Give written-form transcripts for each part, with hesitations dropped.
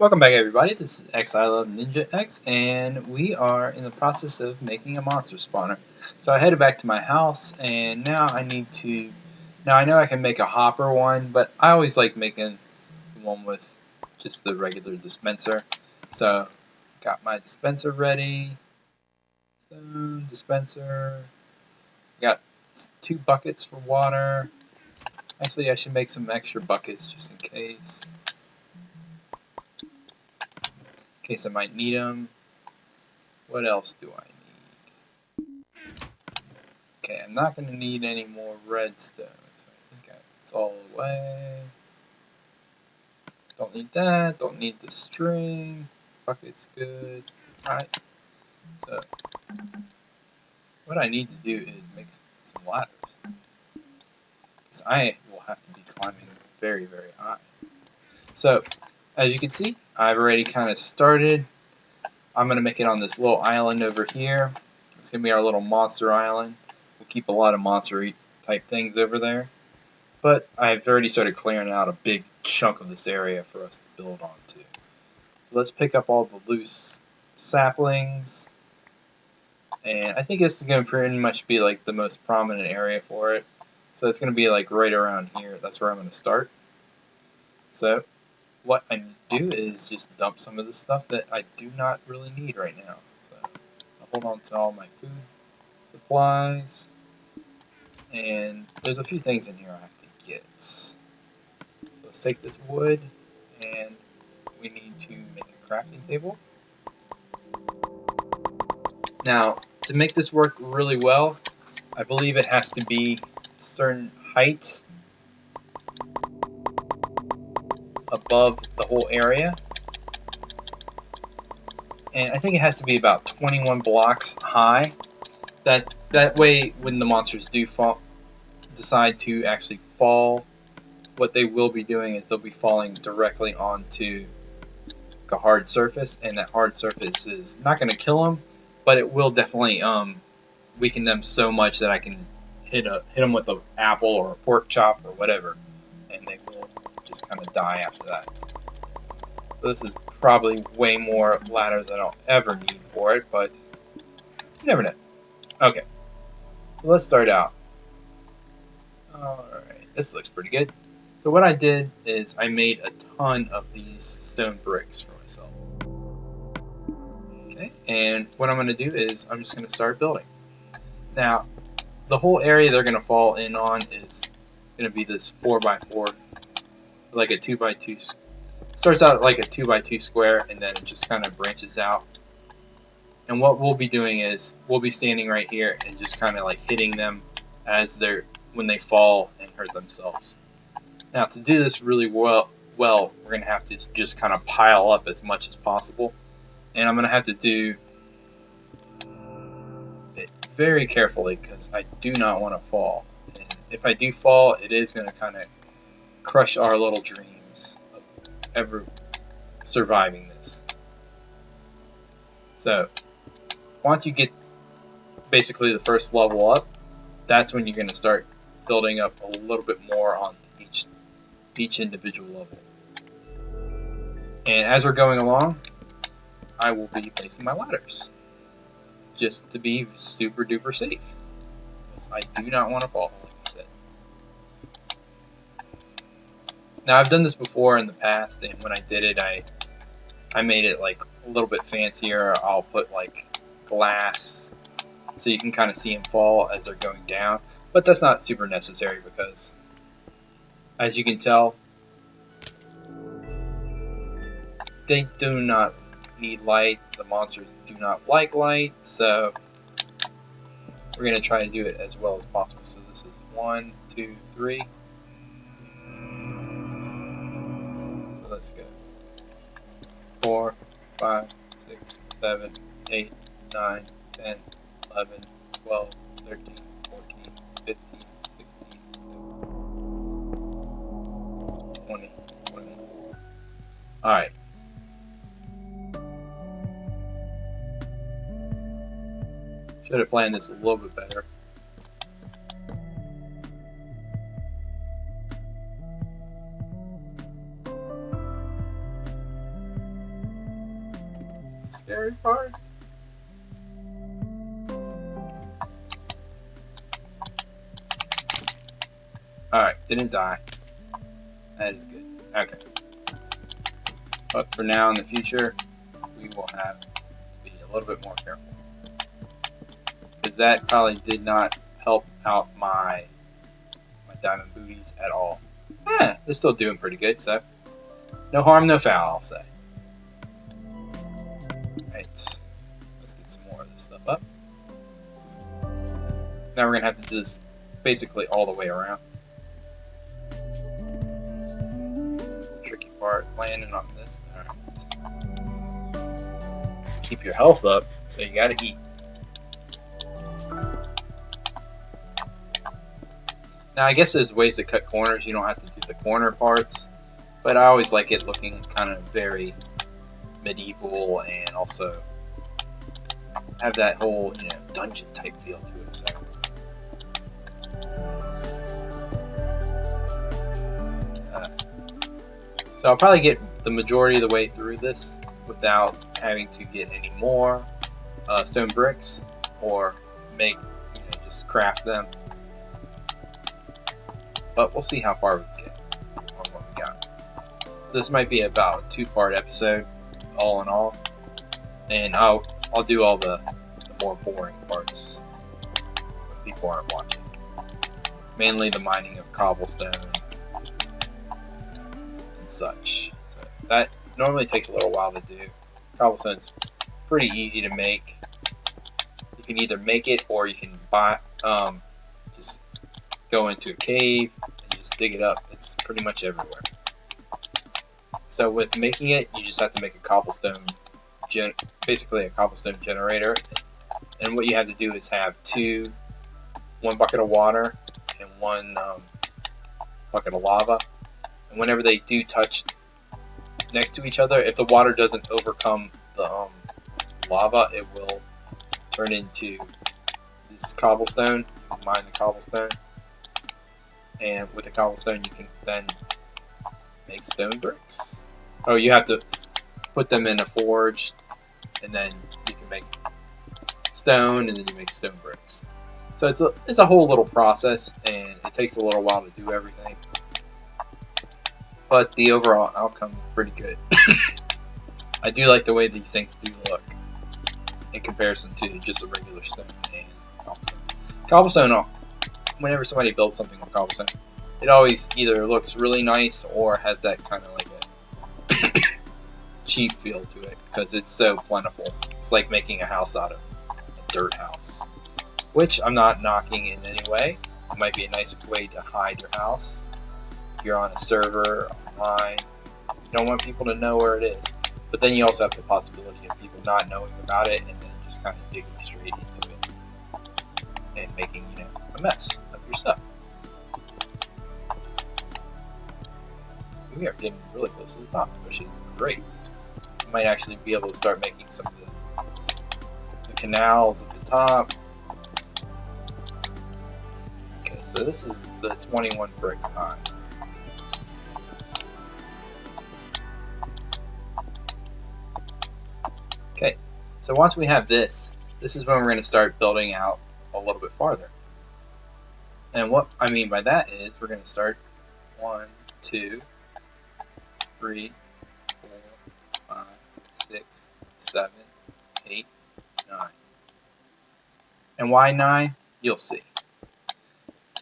Welcome back, everybody. This is X I Love Ninja X, and we are in the process of making a monster spawner. So I headed back to my house, and now I need to. Now I know I can make a hopper one, but I always like making one with just the regular dispenser. So got my dispenser ready. Stone dispenser. Got 2 buckets for water. Actually, I should make some extra buckets just in case. In case I might need them. What else do I need? Okay, I'm not going to need any more redstone, so I think it's all away. Don't need that, don't need the string. Bucket's good. Alright, so what I need to do is make some ladders. Because I will have to be climbing very, very high. So, as you can see, I've already kind of started. I'm going to make it on this little island over here. It's going to be our little monster island. We'll keep a lot of monster type things over there. But I've already started clearing out a big chunk of this area for us to build onto. So let's pick up all the loose saplings. And I think this is going to pretty much be like the most prominent area for it. So it's going to be like right around here. That's where I'm going to start. So what I need to do is just dump some of the stuff that I do not really need right now. So I'll hold on to all my food supplies. And there's a few things in here I have to get. So let's take this wood, and we need to make a crafting table. Now, to make this work really well, I believe it has to be a certain height above the whole area. And I think it has to be about 21 blocks high. That way, when the monsters do decide to actually fall, what they will be doing is they'll be falling directly onto a hard surface, and that hard surface is not going to kill them, but it will definitely weaken them so much that I can hit them with an apple or a pork chop or whatever, and they will just kind of die after that. So this is probably way more ladders than I'll ever need for it, but you never know. Okay, so let's start out. Alright, this looks pretty good. So what I did is I made a ton of these stone bricks for myself. Okay, and what I'm going to do is I'm just going to start building. Now, the whole area they're going to fall in on is going to be this 4x4, like a 2x2. Starts out like a 2x2 square, and then it just kind of branches out. And what we'll be doing is we'll be standing right here and just kind of like hitting them as when they fall and hurt themselves. Now, to do this really well, we're going to have to just kind of pile up as much as possible. And I'm going to have to do it very carefully because I do not want to fall. And if I do fall, it is going to kind of crush our little dreams of ever surviving this. So, once you get basically the first level up, that's when you're going to start building up a little bit more on each individual level. And as we're going along, I will be placing my ladders, just to be super duper safe. Because I do not want to fall, like I said. Now, I've done this before in the past, and when I did it, I made it like a little bit fancier. I'll put like glass so you can kind of see them fall as they're going down. But that's not super necessary because, as you can tell, they do not need light. The monsters do not like light, so we're going to try to do it as well as possible. So this is 1, 2, 3. So let's go. 4, 5, 6, 7, 8, 9, 10, 11, 12, 13, 14, 15, 16, 17, 20. Alright. Should have planned this a little bit better. scary part. Alright, didn't die. That is good. Okay. But for now, in the future, we will have to be a little bit more careful. Because that probably did not help out my diamond booties at all. They're still doing pretty good, so no harm, no foul, I'll say. Right, let's get some more of this stuff up. Now we're going to have to do this basically all the way around. Tricky part, landing on this. Alright. Keep your health up, so you gotta eat. Now I guess there's ways to cut corners, you don't have to do the corner parts, but I always like it looking kind of very medieval and also have that whole, dungeon type feel to it. So I'll probably get the majority of the way through this without having to get any more stone bricks or make, just craft them. But we'll see how far we get on what we got. This might be about a 2-part episode, all in all, and I'll do all the more boring parts when people aren't watching. Mainly the mining of cobblestone and such. So that normally takes a little while to do. Cobblestone's pretty easy to make. You can either make it or you can buy, just go into a cave and just dig it up. It's pretty much everywhere. So with making it, you just have to make a cobblestone, basically a cobblestone generator. And what you have to do is have one bucket of water and one bucket of lava. And whenever they do touch next to each other, if the water doesn't overcome the lava, it will turn into this cobblestone. You can mine the cobblestone. And with the cobblestone, you can then make stone bricks. Oh, you have to put them in a forge, and then you can make stone, and then you make stone bricks. So it's a whole little process, and it takes a little while to do everything. But the overall outcome is pretty good. I do like the way these things do look in comparison to just a regular stone and cobblestone. Cobblestone, whenever somebody builds something with cobblestone, it always either looks really nice or has that kind of like a cheap feel to it because it's so plentiful. It's like making a house out of a dirt house, which I'm not knocking in any way. It might be a nice way to hide your house. If you're on a server, online, you don't want people to know where it is. But then you also have the possibility of people not knowing about it and then just kind of digging straight into it and making, a mess of your stuff. We are getting really close to the top, which is great. We might actually be able to start making some of the canals at the top. Okay, so this is the 21 brick high. Okay, so once we have this is when we're going to start building out a little bit farther. And what I mean by that is we're going to start 1, 2, 3, 4, 5, 6, 7, 8, 9. And why 9? You'll see.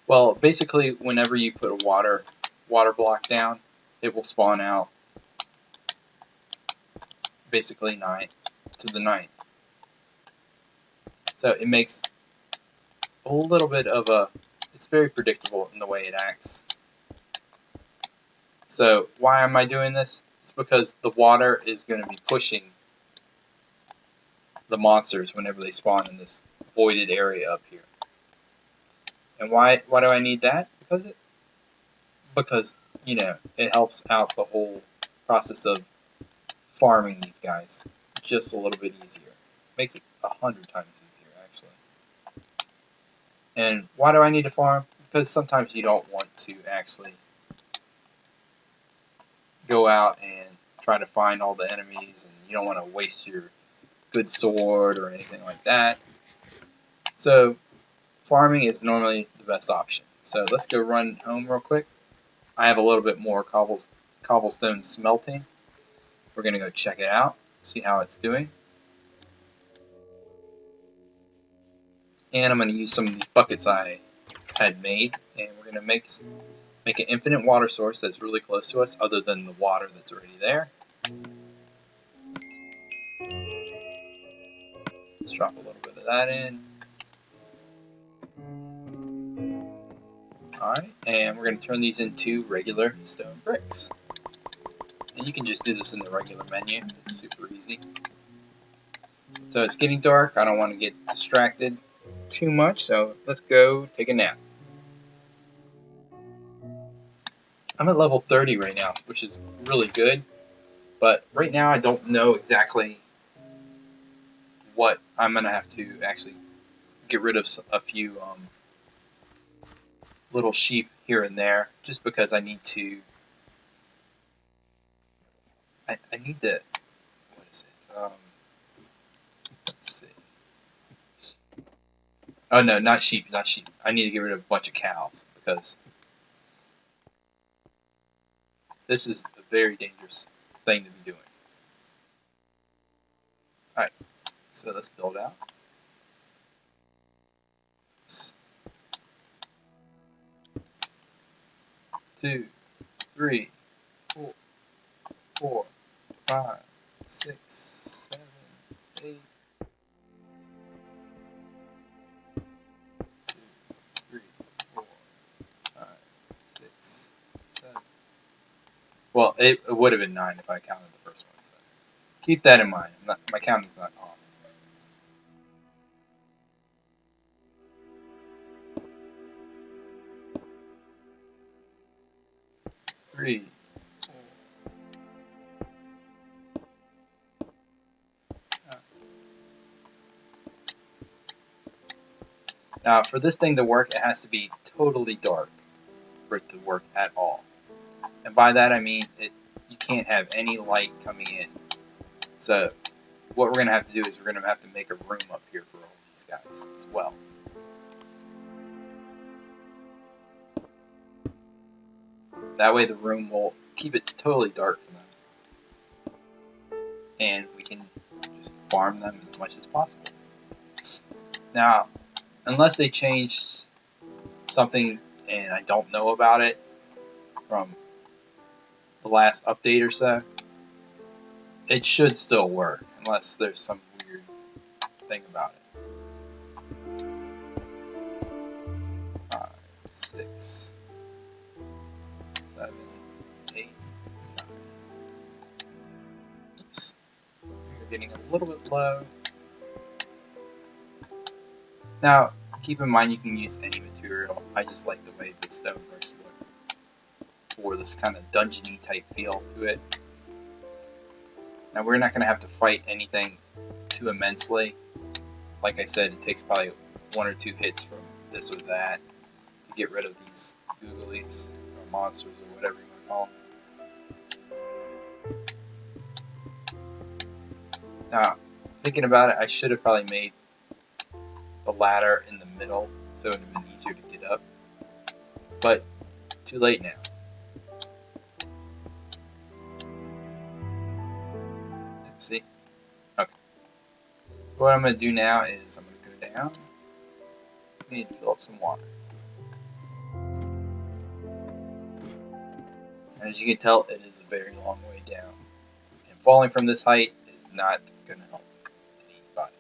Well, basically, whenever you put a water block down, it will spawn out basically 9 to the 9th. So it makes a little bit of it's very predictable in the way it acts. So why am I doing this? It's because the water is going to be pushing the monsters whenever they spawn in this voided area up here. And why do I need that? Because it helps out the whole process of farming these guys just a little bit easier. Makes it 100 times easier, actually. And why do I need to farm? Because sometimes you don't want to actually go out and try to find all the enemies, and you don't want to waste your good sword or anything like that. So farming is normally the best option. So let's go run home real quick. I have a little bit more cobblestone smelting. We're going to go check it out, see how it's doing. And I'm going to use some of these buckets I had made, and we're going to make an infinite water source that's really close to us, other than the water that's already there. Let's drop a little bit of that in. Alright, and we're going to turn these into regular stone bricks. And you can just do this in the regular menu. It's super easy. So it's getting dark. I don't want to get distracted too much, so let's go take a nap. I'm at level 30 right now, which is really good. But right now I don't know exactly what I'm going to have to actually get rid of a few little sheep here and there, just because I need to. I need to. What is it? Let's see. Oh no, not sheep, not sheep. I need to get rid of a bunch of cows because this is a very dangerous thing to be doing. Alright, so let's build out. Oops. 2, 3, 4, 4, 5, 6, 7, 8. 2, 3, 4, 5, 6, 7. Well, it would have been 9 if I counted the first one. So keep that in mind. My counting's not off. 3, 4. Now, for this thing to work, it has to be totally dark for it to work at all. And by that I mean you can't have any light coming in. So what we're going to have to do is we're going to have to make a room up here for all these guys as well. That way the room will keep it totally dark for them. And we can just farm them as much as possible. Now, unless they change something and I don't know about it from the last update or so, it should still work, unless there's some weird thing about it. 5, 6, 7, 8, 9. Oops. We're getting a little bit low. Now, keep in mind you can use any material. I just like the way the stone bricks look for this kind of dungeon-y type feel to it. Now, we're not going to have to fight anything too immensely. Like I said, it takes probably 1 or 2 hits from this or that to get rid of these googlies or monsters or whatever you want to call them. Now, thinking about it, I should have probably made the ladder in the middle so it would have been easier to get up. But too late now. See? Okay. What I'm going to do now is I'm going to go down. I need to fill up some water. As you can tell, it is a very long way down. And falling from this height is not going to help anybody.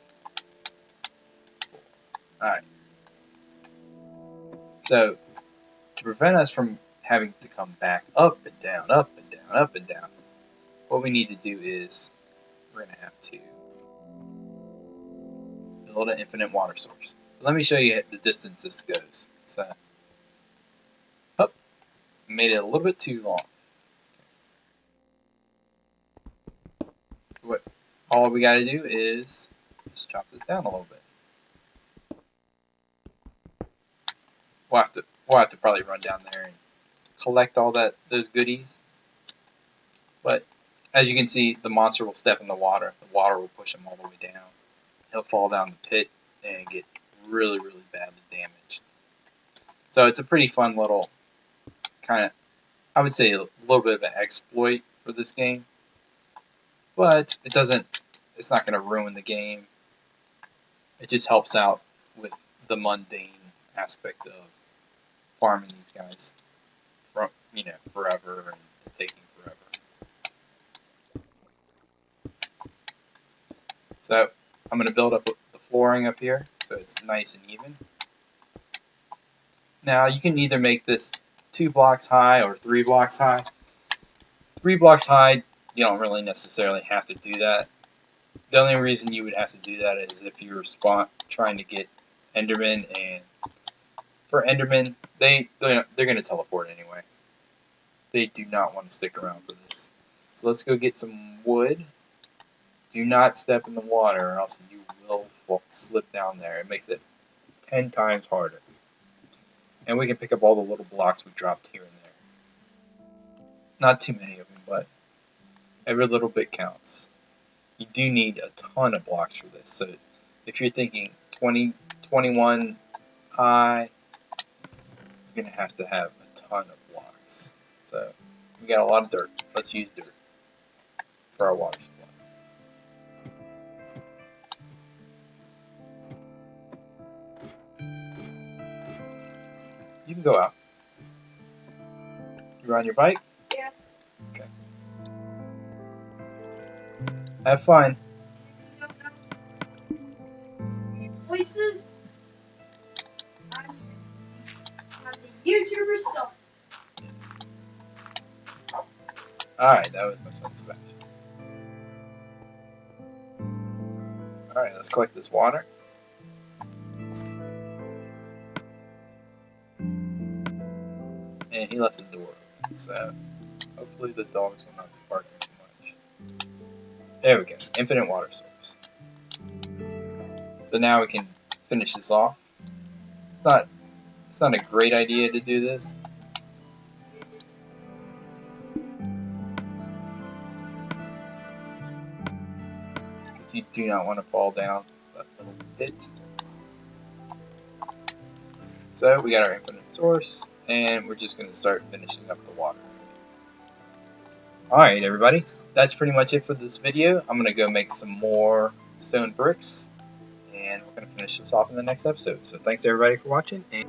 Alright. So, to prevent us from having to come back up and down, up and down, up and down, what we need to do is we're going to have to build an infinite water source. Let me show you the distance this goes. So, made it a little bit too long. What all we got to do is just chop this down a little bit. We'll have to probably run down there and collect all those goodies. But as you can see, the monster will step in the water. The water will push him all the way down. He'll fall down the pit and get really, really badly damaged. So it's a pretty fun little kind of, I would say, a little bit of an exploit for this game. But it's not going to ruin the game. It just helps out with the mundane aspect of farming these guys from, forever and taking forever. So I'm going to build up the flooring up here so it's nice and even. Now you can either make this 2 blocks high or 3 blocks high. 3 blocks high, you don't really necessarily have to do that. The only reason you would have to do that is if you're trying to get Enderman, and for Enderman, they're going to teleport anyway. They do not want to stick around for this. So let's go get some wood. Do not step in the water or else you will slip down there. It makes it 10 times harder. And we can pick up all the little blocks we dropped here and there. Not too many of them, but every little bit counts. You do need a ton of blocks for this. So if you're thinking 20, 21 high, you're going to have a ton of blocks. So we got a lot of dirt. Let's use dirt for our water supply. You can go out. You ride your bike? Yeah. Okay. Have fun. Voices. I'm the YouTuber self. Alright, that was my son Sebastian. Alright, let's collect this water. And he left the door open, so hopefully the dogs will not be barking too much. There we go, infinite water source. So now we can finish this off. It's not a great idea to do this. Because you do not want to fall down that little pit. So we got our infinite source, and we're just going to start finishing up the water. Alright everybody, that's pretty much it for this video. I'm going to go make some more stone bricks, and we're going to finish this off in the next episode. So thanks everybody for watching. And